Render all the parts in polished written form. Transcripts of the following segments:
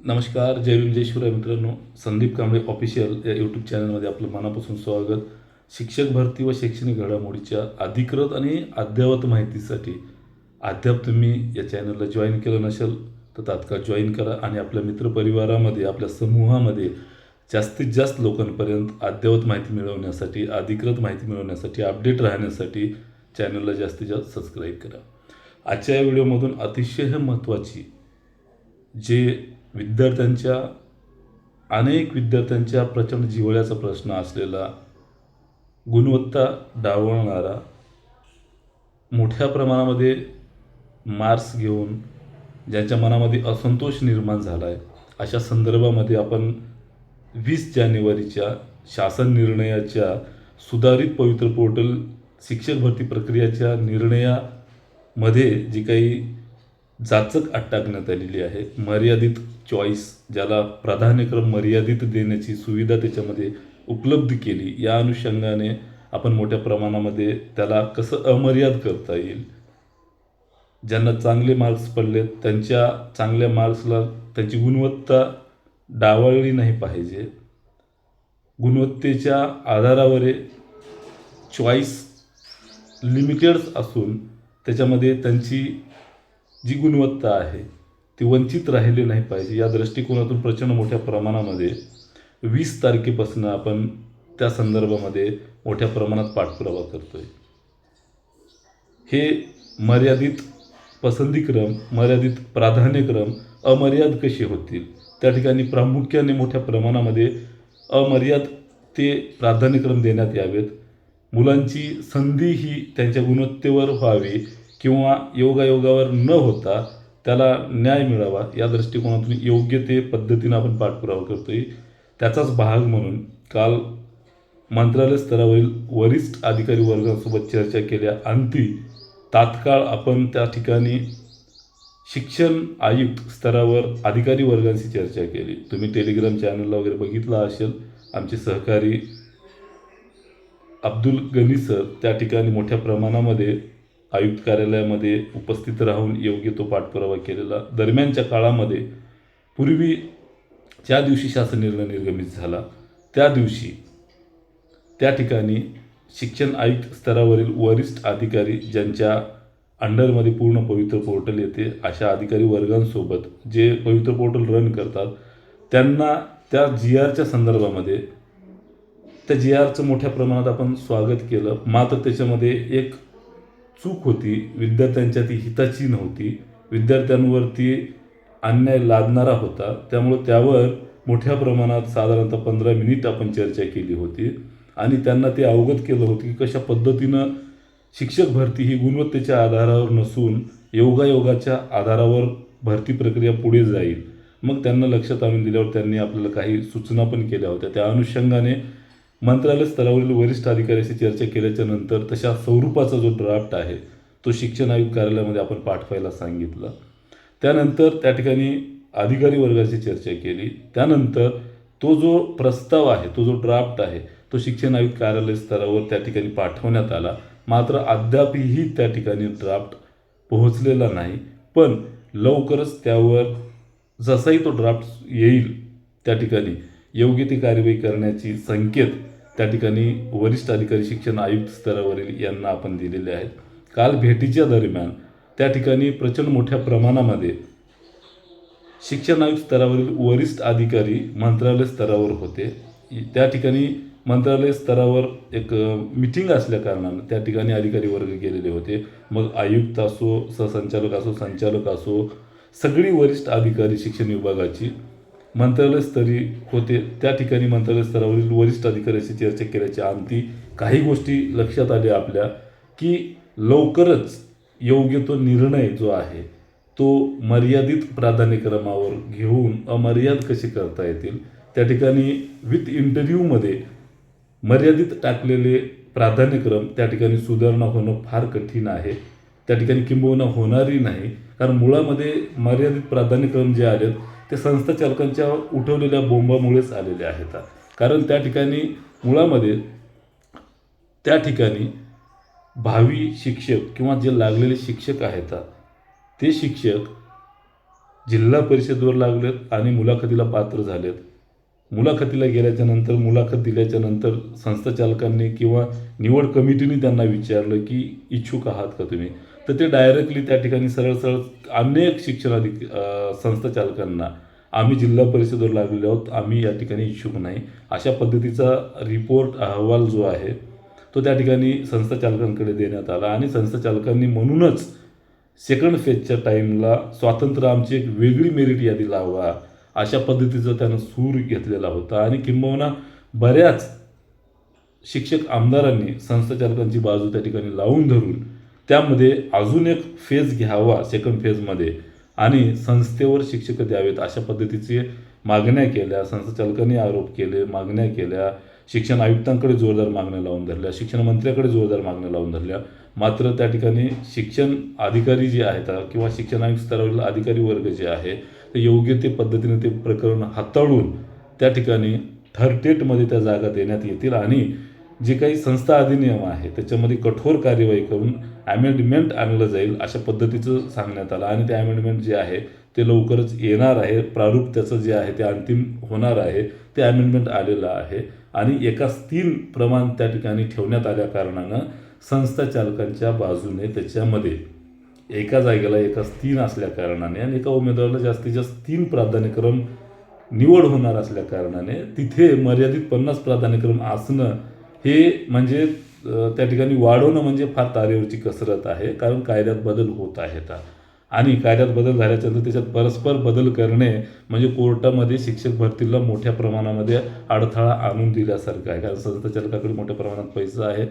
नमस्कार, जय भीम जय शिवराय मित्रांनो. संदीप कांबळे ऑफिशियल या यूट्यूब चॅनलमध्ये आपलं मनापासून स्वागत. शिक्षक भरती व शैक्षणिक घडामोडीच्या अधिकृत आणि अद्ययावत माहितीसाठी अद्याप तुम्ही या चॅनलला जॉईन केलं नसेल तर तात्काळ जॉईन करा आणि आपल्या मित्रपरिवारामध्ये, आपल्या समूहामध्ये जास्तीत जास्त लोकांपर्यंत अद्ययावत माहिती मिळवण्यासाठी, अधिकृत माहिती मिळवण्यासाठी, अपडेट राहण्यासाठी चॅनलला जास्तीत जास्त सबस्क्राईब करा. आजच्या या व्हिडिओमधून अतिशय महत्त्वाची जे अनेक विद्यार्थ्यांच्या प्रचंड जिव्हाळ्याचा प्रश्न असलेला, गुणवत्ता डावलणारा, मोठ्या प्रमाणामध्ये मार्क्स घेऊन ज्यांच्या मनामध्ये असंतोष निर्माण झाला आहे, अशा संदर्भामध्ये आपण 20 जानेवारीच्या शासन निर्णयाच्या सुधारित पवित्र पोर्टल शिक्षक भरती प्रक्रियाच्या निर्णयामध्ये जी काही जाचक अट टाकण्यात आलेली आहे, मर्यादित चॉईस, ज्याला प्राधान्यक्रम मर्यादित देण्याची सुविधा त्याच्यामध्ये उपलब्ध केली, या अनुषंगाने आपण मोठ्या प्रमाणामध्ये त्याला कसं अमर्याद करता येईल, ज्यांना चांगले मार्क्स पडले त्यांच्या चांगल्या मार्क्सला त्यांची गुणवत्ता डावळली नाही पाहिजे, गुणवत्तेच्या आधारावर चॉईस लिमिटेड असून त्याच्यामध्ये त्यांची जी गुणवत्ता आहे ती वंचित राहिली नाही पाहिजे, या दृष्टिकोनातून प्रचंड मोठ्या प्रमाणामध्ये 20 तारखेपासून आपण त्या संदर्भामध्ये मोठ्या प्रमाणात पाठपुरावा करतोय. हे मर्यादित पसंतीक्रम, मर्यादित प्राधान्यक्रम अमर्याद कसे होतील, त्या ठिकाणी प्रामुख्याने मोठ्या प्रमाणामध्ये अमर्याद ते प्राधान्यक्रम देण्यात यावेत. मुलांची संधी ही त्यांच्या गुणवत्तेवर व्हावी किंवा योगायोगावर न होता त्याला न्याय मिळावा, या दृष्टिकोनातून योग्य ते पद्धतीनं आपण पाठपुरावा करतोय. त्याचाच भाग म्हणून काल मंत्रालय स्तरावरील वरिष्ठ अधिकारी वर्गासोबत चर्चा केल्याअंती तात्काळ आपण त्या ठिकाणी शिक्षण आयुक्त स्तरावर अधिकारी वर्गांशी चर्चा केली. तुम्ही टेलिग्राम चॅनलला वगैरे बघितला असेल. आमचे सहकारी अब्दुल गनी सर त्या ठिकाणी मोठ्या प्रमाणामध्ये आयुक्त कार्यालयामध्ये उपस्थित राहून योग्य तो पाठपुरावा केलेला. दरम्यानच्या काळामध्ये पूर्वी ज्या दिवशी शासन निर्णय निर्गमित झाला त्या दिवशी त्या ठिकाणी शिक्षण आयुक्त स्तरावरील वरिष्ठ अधिकारी ज्यांच्या अंडरमध्ये पूर्ण पवित्र पोर्टल येते, अशा अधिकारी वर्गांसोबत जे पवित्र पोर्टल रन करतात त्यांना त्या GRच्या संदर्भामध्ये, त्या GRचं मोठ्या प्रमाणात आपण स्वागत केलं. मात्र त्याच्यामध्ये एक चूक होती, विद्यार्थ्यांच्या ती हिताची नव्हती, विद्यार्थ्यांवरती अन्याय लादणारा होता. त्यामुळे त्यावर मोठ्या प्रमाणात साधारणतः 15 मिनिट आपण चर्चा केली होती आणि त्यांना ते अवगत केलं होतं की कशा पद्धतीनं शिक्षक भरती ही गुणवत्तेच्या आधारावर नसून योगायोगाच्या आधारावर भरती प्रक्रिया पुढे जाईल. मग त्यांना लक्षात आणून दिल्यावर त्यांनी आपल्याला काही सूचना पण केल्या होत्या. त्या अनुषंगाने मंत्रालय स्तरावरील वरिष्ठ अधिकाऱ्याशी चर्चा केल्याच्या नंतर तशा स्वरूपाचा जो ड्राफ्ट आहे तो शिक्षण आयुक्त कार्यालयामध्ये आपण पाठवायला सांगितलं. त्यानंतर त्या ठिकाणी अधिकारी वर्गाची चर्चा केली. त्यानंतर तो जो प्रस्ताव आहे, तो जो ड्राफ्ट आहे तो शिक्षण आयुक्त कार्यालय स्तरावर त्या ठिकाणी पाठवण्यात आला. मात्र अद्यापही त्या ठिकाणी ड्राफ्ट पोहोचलेला नाही. पण लवकरच त्यावर जसाही तो ड्राफ्ट येईल त्या ठिकाणी योग्य ती कार्यवाही करण्याची संकेत त्या ठिकाणी वरिष्ठ अधिकारी शिक्षण आयुक्त स्तरावरील यांना आपण दिलेले आहेत. काल भेटीच्या दरम्यान त्या ठिकाणी प्रचंड मोठ्या प्रमाणामध्ये शिक्षण आयुक्त स्तरावरील वरिष्ठ अधिकारी मंत्रालय स्तरावर होते. त्या ठिकाणी मंत्रालय स्तरावर एक मीटिंग असल्या कारणानं त्या ठिकाणी अधिकारी वर्ग गेलेले होते. मग आयुक्त असो, सहसंचालक असो, संचालक असो, सगळी वरिष्ठ अधिकारी शिक्षण विभागाची मंत्रालय स्तरी होते. त्या ठिकाणी मंत्रालय स्तरावरील वरिष्ठ अधिकाऱ्याशी चर्चा केल्याच्या अंती काही गोष्टी लक्षात आल्या आपल्या, की लवकरच योग्य तो निर्णय जो आहे तो मर्यादित प्राधान्यक्रमावर घेऊन अमर्याद कसे करता येतील, त्या ठिकाणी विथ इंटरव्ह्यूमध्ये मर्यादित टाकलेले प्राधान्यक्रम त्या ठिकाणी सुधारणा होणं फार कठीण आहे. त्या ठिकाणी किंबहुना होणारही नाही, कारण मुळामध्ये मर्यादित प्राधान्यक्रम जे आलेत ते संस्था चालकांच्या उठवलेल्या बोंबामुळेच आलेले आहेत. कारण त्या ठिकाणी मुळामध्ये त्या ठिकाणी भावी शिक्षक किंवा जे लागलेले शिक्षक आहेत ते शिक्षक जिल्हा परिषदेवर लागलेत आणि मुलाखतीला पात्र झालेत. मुलाखतीला गेल्याच्या नंतर मुलाखत दिल्याच्या नंतर संस्थाचालकांनी किंवा निवड कमिटीने त्यांना विचारलं की इच्छुक आहात का तुम्ही, तर ते डायरेक्टली त्या ठिकाणी सरळ सरळ अनेक संस्थाचालकांना आम्ही जिल्हा परिषदेवर लागलेलो आहोत, आम्ही या ठिकाणी इच्छुक नाही, अशा पद्धतीचा रिपोर्ट अहवाल जो आहे तो त्या ठिकाणी संस्थाचालकांकडे देण्यात आला. आणि संस्थाचालकांनी म्हणूनच सेकंड फेजच्या टाईमला स्वातंत्र्य आमची एक वेगळी मेरिट यादी लावा अशा पद्धतीचा त्यानं सूर घेतलेला होता. आणि किंबहुना बऱ्याच शिक्षक आमदारांनी संस्थाचालकांची बाजू त्या ठिकाणी लावून धरून त्यामध्ये अजून एक फेज घ्यावा सेकंड फेजमध्ये आणि संस्थेवर शिक्षक द्यावेत अशा पद्धतीचे मागण्या केल्या. संस्थाचालकांनी आरोप केले, मागण्या केल्या, शिक्षण आयुक्तांकडे जोरदार मागण्या लावून धरल्या, शिक्षण मंत्र्याकडे जोरदार मागण्या लावून धरल्या. मात्र त्या ठिकाणी शिक्षण अधिकारी जे आहेत किंवा शिक्षण आयुक्त स्तरावरील अधिकारी वर्ग जे आहे ते योग्य ते पद्धतीने ते प्रकरण हाताळून त्या ठिकाणी थर्ड टेटमध्ये त्या जागा देण्यात येतील आणि जे काही संस्था अधिनियम आहे त्याच्यामध्ये कठोर कार्यवाही करून अमेंडमेंट आणलं जाईल अशा पद्धतीचं सांगण्यात आलं. आणि ते अमेंडमेंट जे आहे ते लवकरच येणार आहे. प्रारूप त्याचं जे आहे ते अंतिम होणार आहे. ते अमेंडमेंट आलेलं आहे आणि एकाच 3 प्रमाण त्या ठिकाणी ठेवण्यात आल्या कारणानं संस्थाचालकांच्या बाजूने त्याच्यामध्ये एका जागेला एकाच 3 असल्या कारणाने आणि एका उमेदवाराला जास्तीत जास्त 3 प्राधान्यक्रम निवड होणार असल्या कारणाने तिथे मर्यादित 50 प्राधान्यक्रम असणं हे म्हणजे त्या ठिकाणी वाढवणं म्हणजे फार तारेवरची कसरत आहे. कारण कायद्यात बदल होत आहेत आणि कायद्यात बदल झाल्याच्या नंतर त्याच्यात परस्पर बदल करणे म्हणजे कोर्टामध्ये शिक्षक भरतीला मोठ्या प्रमाणामध्ये अडथळा आणून दिल्यासारखं आहे. कारण संस्थाचालकाकडे मोठ्या प्रमाणात पैसा आहे,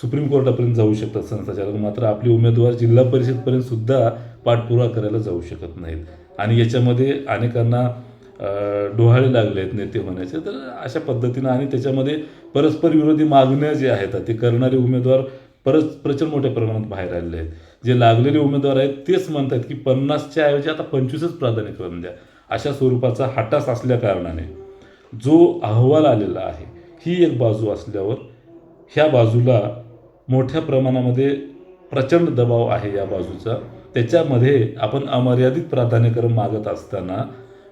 सुप्रीम कोर्टापर्यंत जाऊ शकतात संस्थाचालक, मात्र आपले उमेदवार जिल्हा परिषदपर्यंत सुद्धा पाठपुरावा करायला जाऊ शकत नाहीत. आणि याच्यामध्ये अनेकांना डोहाळे लागले आहेत नेते होण्याचे. तर अशा पद्धतीनं आणि त्याच्यामध्ये परस्पर विरोधी मागण्या जे आहेत ते करणारे उमेदवार प्रचंड मोठ्या प्रमाणात बाहेर आलेले आहेत. जे लागलेले उमेदवार आहेत तेच म्हणतात की 50च्या ऐवजी आता 25च प्राधान्यक्रम द्या अशा स्वरूपाचा हटास असल्या कारणाने जो अहवाल आलेला आहे ही एक बाजू असल्यावर ह्या बाजूला मोठ्या प्रमाणामध्ये प्रचंड दबाव आहे या बाजूचा. त्याच्यामध्ये आपण अमर्यादित प्राधान्यक्रम मागत असताना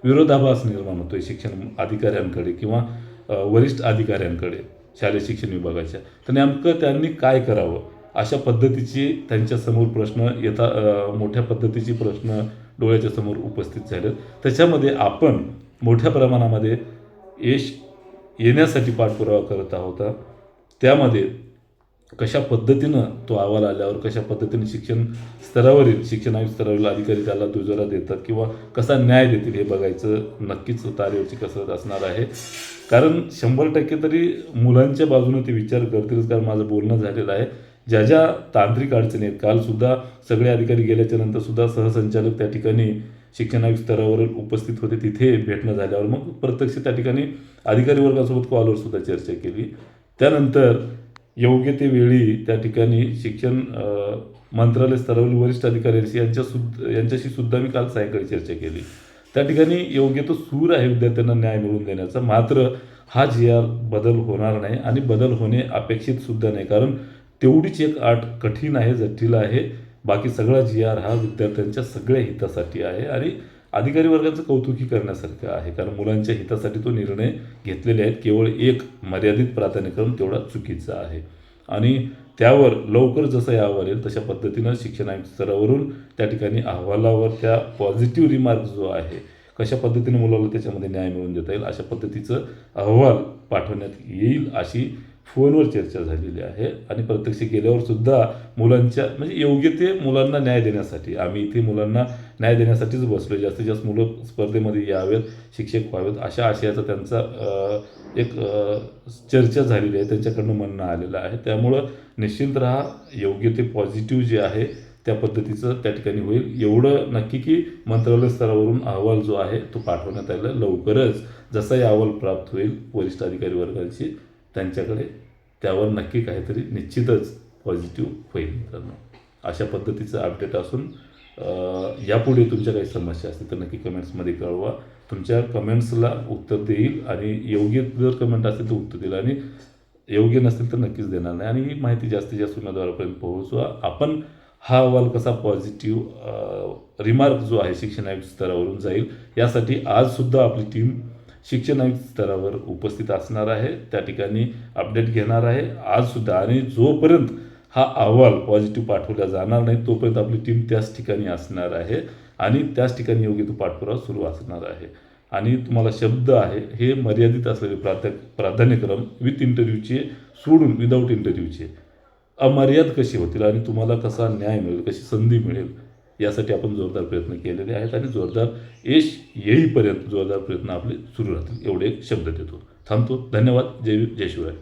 विरोधाभास निर्माण होतोय शिक्षण अधिकाऱ्यांकडे किंवा वरिष्ठ अधिकाऱ्यांकडे शालेय शिक्षण विभागाच्या. तर नेमकं त्यांनी काय करावं अशा पद्धतीची त्यांच्यासमोर प्रश्न मोठ्या पद्धतीची प्रश्न डोळ्याच्या समोर उपस्थित झाले. त्याच्यामध्ये आपण मोठ्या प्रमाणामध्ये यश येण्यासाठी पाठपुरावा करत आहोत. त्यामध्ये कशा पद्धतीनं तो अहवाल आल्यावर कशा पद्धतीने शिक्षण आयुक्त स्तरावरील अधिकारी त्याला दुजोरा देतात किंवा कसा न्याय देतील हे बघायचं नक्कीच तारेवरची कसरत असणार आहे. कारण 100% तरी मुलांच्या बाजूने ते विचार करतीलच. कारण माझं बोलणं झालेलं आहे ज्या ज्या तांत्रिक अडचणी आहेत. कालसुद्धा सगळे अधिकारी गेल्याच्या नंतर सुद्धा सहसंचालक त्या ठिकाणी शिक्षण आयुक्त स्तरावर उपस्थित होते. तिथे भेटणं झाल्यावर मग प्रत्यक्ष त्या ठिकाणी अधिकारी वर्गासोबत कॉलवर सुद्धा चर्चा केली. त्यानंतर योग्य ते वेळी त्या ठिकाणी शिक्षण मंत्रालय स्तरावरील वरिष्ठ अधिकाऱ्यांशी यांच्याशी सुद्धा मी काल सायंकाळी चर्चा केली. त्या ठिकाणी योग्य तो सूर आहे विद्यार्थ्यांना न्याय मिळवून देण्याचा. मात्र हा GR बदल होणार नाही आणि बदल होणे अपेक्षित सुद्धा नाही. कारण तेवढीच एक अट कठीण आहे, जटिल आहे. बाकी सगळा GR हा विद्यार्थ्यांच्या सगळ्या हितासाठी आहे आणि अधिकारी वर्गाचं कौतुकी करण्यासारखं आहे. कारण मुलांच्या हितासाठी तो निर्णय घेतलेले आहेत. केवळ एक मर्यादित प्राधान्यक्रम तेवढा चुकीचा आहे आणि त्यावर लवकर जसं अहवाल येईल तशा पद्धतीनं शिक्षण आयुक्त स्तरावरून त्या ठिकाणी अहवालावर त्या पॉझिटिव्ह रिमार्क जो आहे कशा पद्धतीने मुलाला त्याच्यामध्ये न्याय मिळवून देता येईल अशा पद्धतीचं अहवाल पाठवण्यात येईल अशी फोनवर चर्चा झालेली आहे. आणि प्रत्यक्ष गेल्यावर सुद्धा मुलांच्या म्हणजे योग्य ते मुलांना न्याय देण्यासाठी आम्ही इथे मुलांना न्याय देण्यासाठीच बसलो. जास्तीत जास्त मुलं स्पर्धेमध्ये यावेत, शिक्षक व्हावेत अशा आशयाचा त्यांचा एक चर्चा झालेली आहे, त्यांच्याकडनं म्हणणं आलेलं आहे. त्यामुळं निश्चिंत राहा. योग्य ते पॉझिटिव्ह जे आहे त्या पद्धतीचं त्या ठिकाणी होईल. एवढं नक्की की मंत्रालय स्तरावरून अहवाल जो आहे तो पाठवण्यात आला. लवकरच जसाही अहवाल प्राप्त होईल वरिष्ठ अधिकारी वर्गाची त्यांच्याकडे त्यावर नक्की काहीतरी निश्चितच पॉझिटिव्ह होईल मित्रांनो. अशा पद्धतीचं अपडेट असून यापुढे तुमच्या काही समस्या असतील तर नक्की कमेंट्समध्ये कळवा. तुमच्या कमेंट्सला उत्तर देईल आणि योग्य जर कमेंट असेल तर उत्तर देईल आणि योग्य नसेल तर नक्कीच देणार नाही. आणि ही माहिती जास्तीत जास्त उमेदवारापर्यंत पोहोचवा. आपण हा अहवाल कसा पॉझिटिव्ह रिमार्क जो आहे शिक्षण आयुक्त स्तरावरून जाईल, यासाठी आजसुद्धा आपली टीम शिक्षण आयुक्त स्तरावर उपस्थित असणार आहे, त्या ठिकाणी अपडेट घेणार आहे आजसुद्धा. आणि जोपर्यंत हा अहवाल पॉझिटिव्ह पाठवला जाणार नाही तोपर्यंत आपली टीम त्याच ठिकाणी असणार आहे आणि त्याच ठिकाणी योग्य तो पाठपुरावा सुरू असणार आहे. आणि तुम्हाला शब्द आहे हे मर्यादित असलेले प्राधान्यक्रम विथ इंटरव्ह्यूचे सोडून विदाऊट इंटरव्ह्यूचे अमर्याद कशी होतील आणि तुम्हाला कसा न्याय मिळेल, कशी संधी मिळेल, यासाठी आपण जोरदार प्रयत्न केलेले आहेत आणि जोरदार यश येईपर्यंत जोरदार प्रयत्न आपले सुरू राहतील, एवढे एक शब्द देतो. थांबतो. धन्यवाद. जय भीम, जय शिवराय.